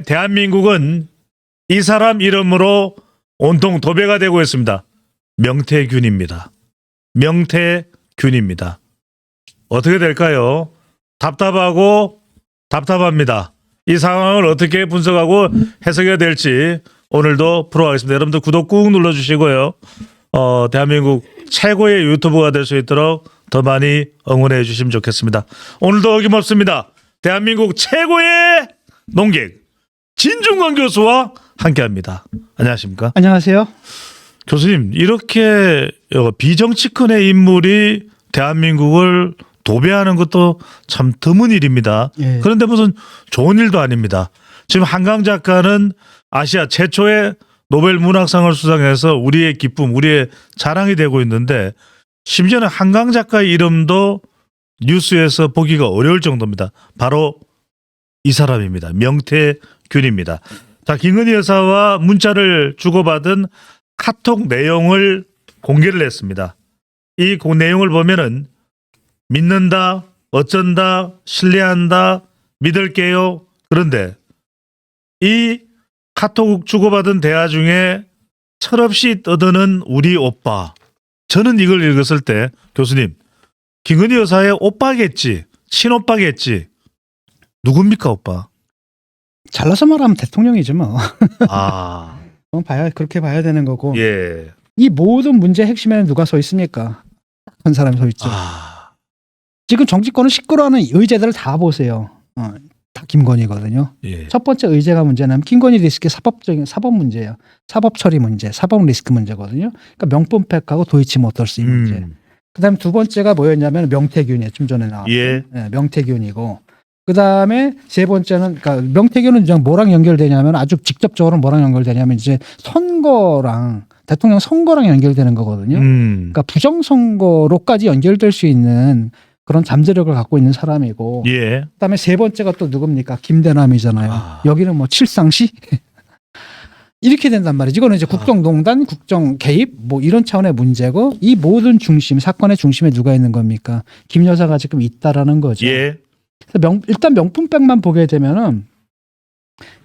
대한민국은 이 사람 이름으로 온통 도배가 되고 있습니다. 명태균입니다. 명태균입니다. 어떻게 될까요? 답답하고 답답합니다. 이 상황을 어떻게 분석하고 해석해야 될지 오늘도 풀어가겠습니다. 여러분들 구독 꾹 눌러주시고요. 대한민국 최고의 유튜버가 될 수 있도록 더 많이 응원해 주시면 좋겠습니다. 오늘도 어김없습니다. 대한민국 최고의 농객 진중권 교수와 함께합니다. 안녕하십니까? 안녕하세요. 교수님, 이렇게 비정치권의 인물이 대한민국을 도배하는 것도 참 드문 일입니다. 예. 그런데 무슨 좋은 일도 아닙니다. 지금 한강 작가는 아시아 최초의 노벨 문학상을 수상해서 우리의 기쁨, 우리의 자랑이 되고 있는데 심지어는 한강 작가의 이름도 뉴스에서 보기가 어려울 정도입니다. 바로 이 사람입니다. 명태균입니다. 자, 김건희 여사와 문자를 주고받은 카톡 내용을 공개를 했습니다. 이 내용을 보면은 믿는다, 어쩐다, 신뢰한다, 믿을게요. 그런데 이 카톡 주고받은 대화 중에 철없이 떠드는 우리 오빠. 저는 이걸 읽었을 때 교수님, 김건희 여사의 오빠겠지, 친오빠겠지. 누굽니까 오빠? 잘라서 말하면 대통령이죠 뭐. 아, 그렇게 봐야 되는 거고. 예. 이 모든 문제의 핵심에는 누가 서 있습니까? 한 사람이 서 있죠. 지금 정치권은 시끄러워하는 의제들을 다 보세요. 다 김건희거든요. 예. 첫 번째 의제가 문제는 김건희 리스크의 사법 문제예요. 사법 처리 문제, 사법 리스크 문제거든요. 그러니까 명품팩하고 도이치모터스 이 문제. 그다음에 두 번째가 뭐였냐면 명태균이에요. 좀 전에 나왔던. 예. 네, 명태균이고. 그다음에 세 번째는 그러니까 명태균은 그냥 뭐랑 연결되냐면 아주 직접적으로 뭐랑 연결되냐면 이제 선거랑 대통령 선거랑 연결되는 거거든요. 그러니까 부정선거로까지 연결될 수 있는 그런 잠재력을 갖고 있는 사람이고. 예. 그다음에 세 번째가 또 누굽니까? 김대남이잖아요. 여기는 뭐 칠상시 이렇게 된단 말이죠. 이거는 이제 국정농단, 국정 개입 뭐 이런 차원의 문제고 이 모든 중심 사건의 중심에 누가 있는 겁니까? 김 여사가 지금 있다라는 거죠. 예. 그래서 일단 명품백만 보게 되면은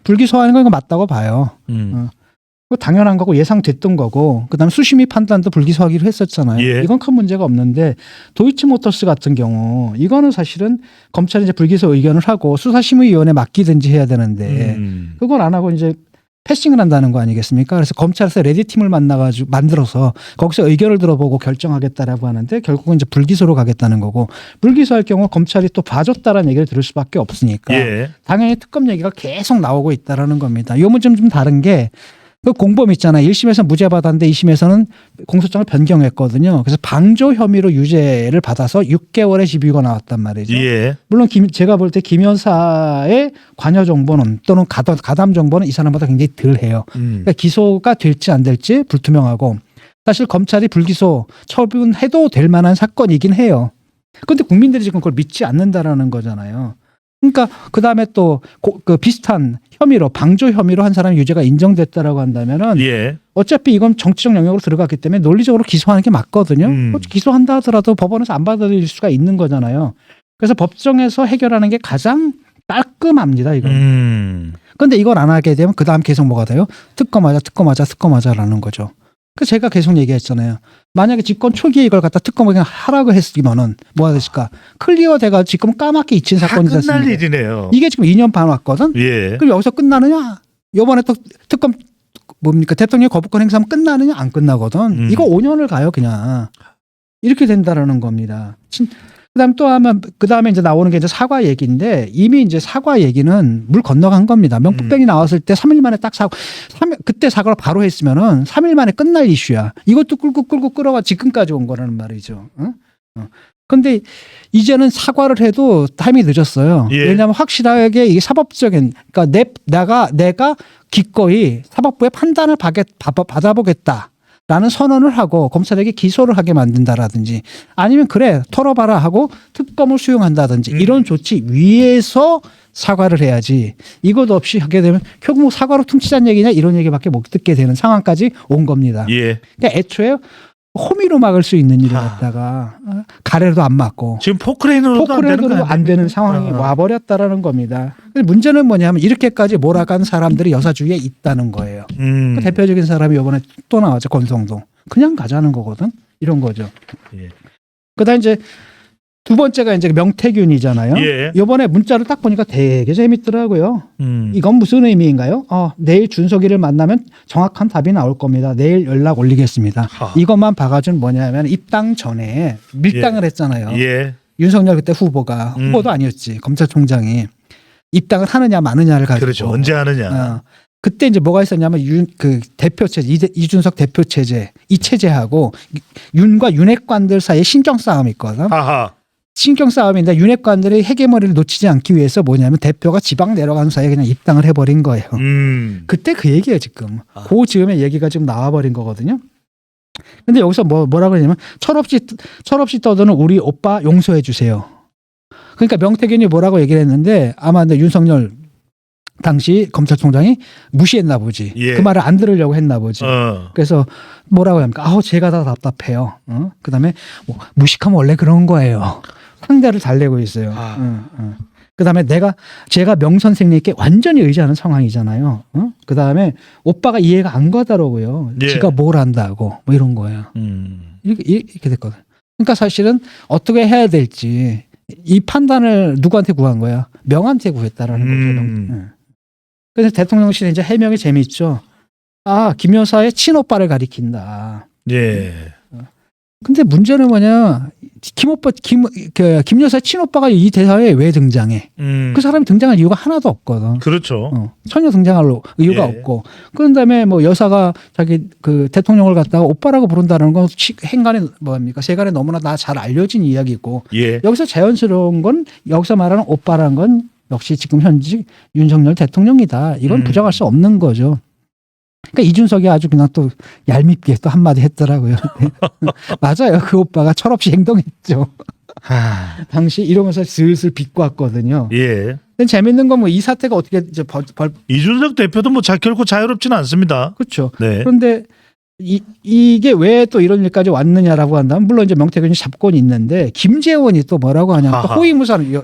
불기소하는 건 이거 맞다고 봐요. 그거 당연한 거고 예상됐던 거고 그다음 수심위 판단도 불기소하기로 했었잖아요. 예. 이건 큰 문제가 없는데 도이치모터스 같은 경우 이거는 사실은 검찰이 이제 불기소 의견을 하고 수사심의위원회 맡기든지 해야 되는데 그걸 안 하고 이제 패싱을 한다는 거 아니겠습니까? 그래서 검찰에서 레디팀을 만들어서 거기서 의견을 들어보고 결정하겠다라고 하는데 결국은 이제 불기소로 가겠다는 거고 불기소할 경우 검찰이 또 봐줬다라는 얘기를 들을 수밖에 없으니까 예. 당연히 특검 얘기가 계속 나오고 있다라는 겁니다. 이 문제는 좀 다른 게 그 공범 있잖아요. 1심에서 무죄 받았는데 2심에서는 공소장을 변경했거든요. 그래서 방조 혐의로 유죄를 받아서 6개월의 집유가 나왔단 말이죠. 예. 물론 제가 볼 때 김 여사의 관여 정보는 또는 가담 정보는 이 사람보다 굉장히 덜해요. 그러니까 기소가 될지 안 될지 불투명하고 사실 검찰이 불기소 처분해도 될 만한 사건이긴 해요. 그런데 국민들이 지금 그걸 믿지 않는다라는 거잖아요. 그러니까 그다음에 또 그 비슷한 혐의로 방조 혐의로 한 사람이 유죄가 인정됐다라고 한다면은 예. 어차피 이건 정치적 영역으로 들어갔기 때문에 논리적으로 기소하는 게 맞거든요. 기소한다 하더라도 법원에서 안 받아들일 수가 있는 거잖아요. 그래서 법정에서 해결하는 게 가장 깔끔합니다. 이건. 그런데 이걸 안 하게 되면 그다음 계속 뭐가 돼요? 특검하자라는 거죠. 그래서 제가 계속 얘기했잖아요. 만약에 집권 초기에 이걸 갖다 특검을 그냥 하라고 했으면은 뭐가 됐을까? 클리어 돼가 지금 까맣게 잊힌 사건이지 않습니까? 끝날 일이네요. 이게 지금 2년 반 왔거든. 예. 그럼 여기서 끝나느냐? 이번에 또 특검 뭡니까? 대통령 거부권 행사하면 끝나느냐? 안 끝나거든. 이거 5년을 가요 그냥. 이렇게 된다라는 겁니다. 그다음 또 하면 그다음에 이제 나오는 게 이제 사과 얘기인데 이미 이제 사과 얘기는 물 건너간 겁니다. 명품백이 나왔을 때 3일 만에 딱 그때 사과를 바로 했으면은 3일 만에 끝날 이슈야. 이것도 끌고 끌어가 지금까지 온 거라는 말이죠. 그런데 이제는 사과를 해도 타임이 늦었어요. 예. 왜냐하면 확실하게 이게 사법적인 그러니까 내가 기꺼이 사법부의 판단을 받아보겠다. 라는 선언을 하고 검찰에게 기소를 하게 만든다라든지 아니면 그래 털어봐라 하고 특검을 수용한다든지 이런 조치 위에서 사과를 해야지 이것 없이 하게 되면 결국 뭐 사과로 퉁치자는 얘기냐 이런 얘기밖에 못 듣게 되는 상황까지 온 겁니다. 예. 그러니까 애초에 호미로 막을 수 있는 일을 아. 갖다가 가래도 안 맞고 지금 포크레인으로도 안 되는 거 포크레인으로도 안 아닙니까? 되는 상황이 아. 와버렸다라는 겁니다. 근데 문제는 뭐냐면 이렇게까지 몰아간 사람들이 여사주에 있다는 거예요. 그 대표적인 사람이 이번에 또 나왔죠. 권성동. 그냥 가자는 거거든. 이런 거죠. 예. 그다음 이제 두 번째가 이제 명태균이잖아요. 예. 이번에 문자를 딱 보니까 되게 재밌더라고요. 이건 무슨 의미인가요? 내일 준석이를 만나면 정확한 답이 나올 겁니다. 내일 연락 올리겠습니다. 하. 이것만 봐가지고 뭐냐면 입당 전에 밀당을 했잖아요. 예. 윤석열 그때 후보도 아니었지. 검찰총장이 입당을 하느냐 마느냐를 가지고. 그렇죠. 언제 하느냐. 그때 이제 뭐가 있었냐면 그 대표 체제 이준석 대표 체제 이 체제하고 윤과 윤핵관들 사이에 신경 싸움이 있거든. 하하. 신경 싸움인데 윤핵관들의 헤게머리를 놓치지 않기 위해서 뭐냐면 대표가 지방 내려가는 사이에 그냥 입당을 해버린 거예요. 그때 그 얘기예요 지금. 그 지금의 얘기가 지금 나와버린 거거든요. 근데 여기서 뭐라고 하냐면 철없이 떠드는 우리 오빠 용서해 주세요. 그러니까 명태균이 뭐라고 얘기를 했는데 아마 근데 윤석열 당시 검찰총장이 무시했나 보지. 예. 그 말을 안 들으려고 했나 보지. 그래서 뭐라고 합니까? 제가 다 답답해요. 그다음에 무식하면 원래 그런 거예요. 상대를 달래고 있어요. 그다음에 제가 명 선생님께 완전히 의지하는 상황이잖아요. 그다음에 오빠가 이해가 안 가더라고요. 예. 지가 뭘 안다고 뭐 이런 거예요. 이렇게 됐거든. 그러니까 사실은 어떻게 해야 될지 이 판단을 누구한테 구한 거야? 명한테 구했다라는 거죠. 그래서 대통령실에 이제 해명이 재미있죠. 김 여사의 친오빠를 가리킨다. 예. 근데 문제는 뭐냐? 김 여사의 친오빠가 이 대사에 왜 등장해? 그 사람이 등장할 이유가 하나도 없거든. 그렇죠. 전혀 등장할 이유가 예. 없고. 그런 다음에 뭐 여사가 자기 그 대통령을 갖다가 오빠라고 부른다는 건 행간에 뭡니까? 세간에 너무나 다 잘 알려진 이야기고. 예. 여기서 자연스러운 건 여기서 말하는 오빠라는 건 역시 지금 현직 윤석열 대통령이다. 이건 부정할 수 없는 거죠. 그러니까 이준석이 아주 그냥 또 얄밉게 또 한마디 했더라고요. 맞아요. 그 오빠가 철없이 행동했죠. 당시 이러면서 슬슬 비꼬았거든요. 예. 근데 재밌는 건 뭐 이 사태가 어떻게 이제 이준석 대표도 뭐 결코 자유롭지는 않습니다. 그렇죠. 네. 그런데 이게 왜 또 이런 일까지 왔느냐라고 한다면 물론 이제 명태균이 잡곤 있는데 김재원이 또 뭐라고 하냐면 또 호위무사를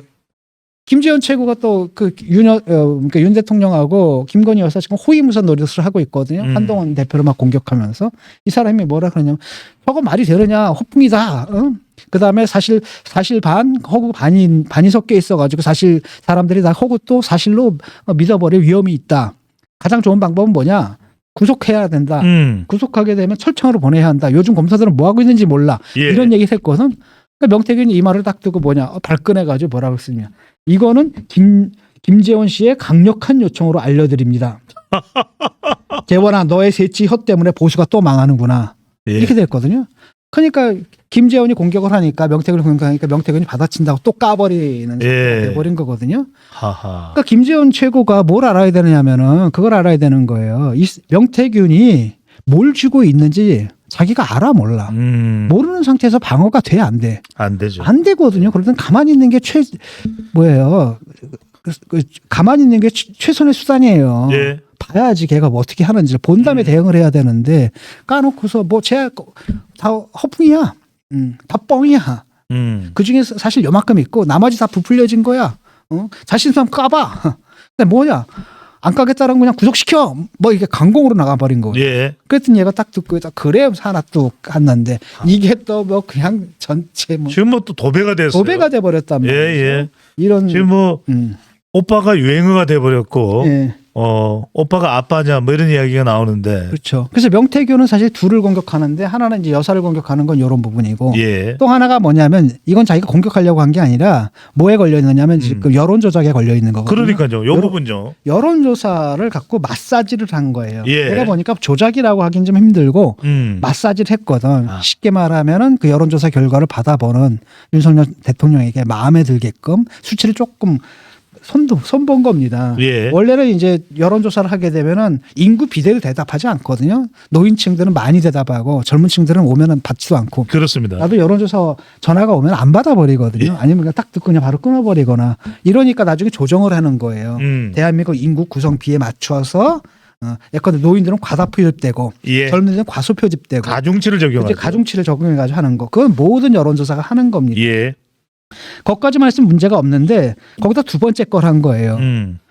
김재원 최고가 또 그러니까 윤 대통령하고 김건희 여사 지금 호위무사 노릇을 하고 있거든요. 한동훈 대표를 막 공격하면서 이 사람이 뭐라 그러냐면 저거 말이 되느냐 허풍이다. 그 다음에 사실 반 허구 반이 섞여 있어가지고 사실 사람들이 다 허구 또 사실로 믿어버릴 위험이 있다. 가장 좋은 방법은 뭐냐? 구속해야 된다. 구속하게 되면 철청으로 보내야 한다. 요즘 검사들은 뭐 하고 있는지 몰라. 예. 이런 얘기 했거든. 그러니까 명태균이 이 말을 딱 듣고 발끈해가지고 뭐라고 쓰냐. 이거는 김재원 씨의 강력한 요청으로 알려드립니다. 재원아 너의 새치 혀 때문에 보수가 또 망하는구나. 예. 이렇게 됐거든요. 그러니까 김재원이 공격을 하니까 명태균이 공격하니까 명태균이 받아친다고 또 까버리는 예. 돼버린 거거든요. 하하. 그러니까 김재원 최고가 뭘 알아야 되느냐면은 그걸 알아야 되는 거예요. 이 명태균이 뭘 쥐고 있는지 자기가 알아 몰라. 모르는 상태에서 방어가 돼 안 돼? 안 되죠. 안 되거든요. 그러든 가만히 있는 게 가만히 있는 게 최선의 수단이에요. 예. 봐야지 걔가 뭐 어떻게 하는지 본 다음에 대응을 해야 되는데 까놓고서 다 허풍이야. 다 뻥이야. 그 중에 사실 요만큼 있고 나머지 다 부풀려진 거야. 자신감 까봐. 근데 뭐냐? 안 까겠다라는 그냥 구속시켜. 뭐 이게 강공으로 나가버린 거고. 예. 그랬더니 얘가 딱 듣고 그래 하나 또 갔는데 이게 또 뭐 그냥 전체 지금 뭐 또 도배가 됐어요. 도배가 돼버렸단 말이죠. 예. 이런 지금 뭐 오빠가 유행어가 돼버렸고 예. 오빠가 아빠냐 뭐 이런 이야기가 나오는데. 그렇죠. 그래서 명태균은 사실 둘을 공격하는데 하나는 이제 여사를 공격하는 건 이런 부분이고 예. 또 하나가 뭐냐면 이건 자기가 공격하려고 한 게 아니라 뭐에 걸려 있느냐면 지금 여론 조작에 걸려 있는 거거든요. 그러니까요. 요 부분요. 여론조사를 갖고 마사지를 한 거예요. 예. 내가 보니까 조작이라고 하긴 좀 힘들고 마사지를 했거든. 쉽게 말하면은 그 여론조사 결과를 받아보는 윤석열 대통령에게 마음에 들게끔 수치를 조금 손본 겁니다. 예. 원래는 이제 여론조사를 하게 되면은 인구 비대로 대답하지 않거든요. 노인층들은 많이 대답하고 젊은 층들은 오면은 받지도 않고. 그렇습니다. 나도 여론조사 전화가 오면 안 받아버리거든요. 예. 아니면 그냥 딱 듣고 그냥 바로 끊어버리거나 이러니까 나중에 조정을 하는 거예요. 대한민국 인구 구성비에 맞춰서 예컨대 노인들은 과다 표집되고 예. 젊은이들은 과소 표집되고 가중치를 적용하죠. 이제 가중치를 적용해가지고 하는 거. 그건 모든 여론조사가 하는 겁니다. 예. 거기까지만 했으면 문제가 없는데 거기다 두 번째 걸 한 거예요.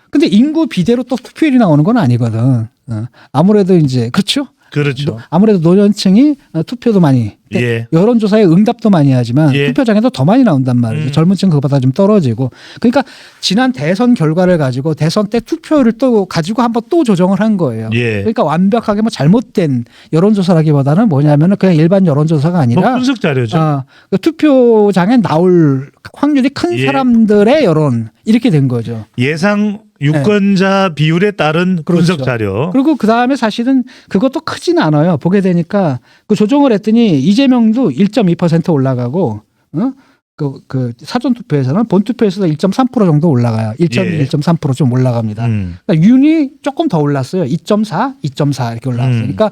근데 인구 비대로 또 투표율이 나오는 건 아니거든. 아무래도 이제 그렇죠. 그렇죠. 아무래도 노년층이 투표도 많이 예. 여론조사에 응답도 많이 하지만 예. 투표장에도 더 많이 나온단 말이죠. 젊은 층 그거보다 좀 떨어지고. 그러니까 지난 대선 결과를 가지고 대선 때 투표율을 또 가지고 한번 또 조정을 한 거예요. 예. 그러니까 완벽하게 뭐 잘못된 여론조사라기보다는 뭐냐면은 그냥 일반 여론조사가 뭐 아니라 분석 자료죠. 그 투표장에 나올 확률이 큰 예. 사람들의 여론 이렇게 된 거죠. 예상 유권자 비율에 따른 분석 그렇죠. 자료. 그리고 그 다음에 사실은 그것도 크진 않아요. 보게 되니까 그 조정을 했더니 이재명도 1.2% 올라가고, 그 사전 투표에서는 본 투표에서도 1.3% 정도 올라가요. 1.2, 예. 1.3% 좀 올라갑니다. 그러니까 윤이 조금 더 올랐어요. 2.4, 2.4 이렇게 올라왔어요. 그러니까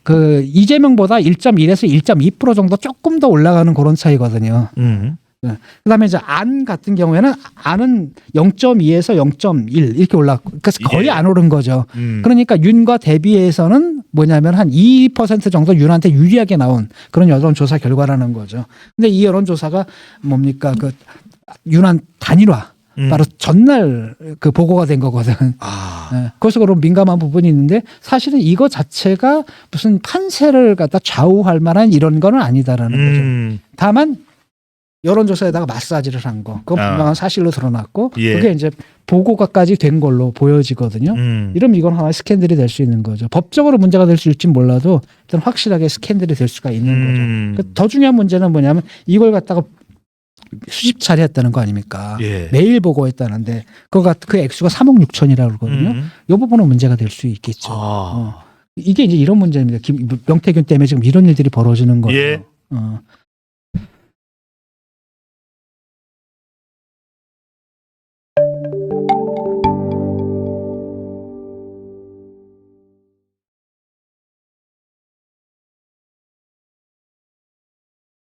그 이재명보다 1.1에서 1.2% 정도 조금 더 올라가는 그런 차이거든요. 그다음에 이제 안 같은 경우에는 안은 0.2에서 0.1 이렇게 올랐고, 그래서 거의 예. 안 오른 거죠. 그러니까 윤과 대비해서는 뭐냐면 한 2% 정도 윤한테 유리하게 나온 그런 여론조사 결과라는 거죠. 근데 이 여론조사가 뭡니까 그 윤한 단일화. 바로 전날 그 보고가 된 거거든. 그래서 그런 민감한 부분이 있는데 사실은 이거 자체가 무슨 판세를 갖다 좌우할 만한 이런 거는 아니다라는 거죠. 다만 여론조사에다가 마사지를 한 거, 그건 분명한 사실로 드러났고, 예. 그게 이제 보고가까지 된 걸로 보여지거든요. 이러면 이건 하나의 스캔들이 될 수 있는 거죠. 법적으로 문제가 될 수 있을진 몰라도 일단 확실하게 스캔들이 될 수가 있는 거죠. 더 중요한 문제는 뭐냐면 이걸 갖다가 수십 차례 했다는 거 아닙니까? 예. 매일 보고했다는데 그 액수가 3억 6천이라고 그러거든요. 이 부분은 문제가 될 수 있겠죠. 이게 이제 이런 문제입니다. 명태균 때문에 지금 이런 일들이 벌어지는 거예요. 예.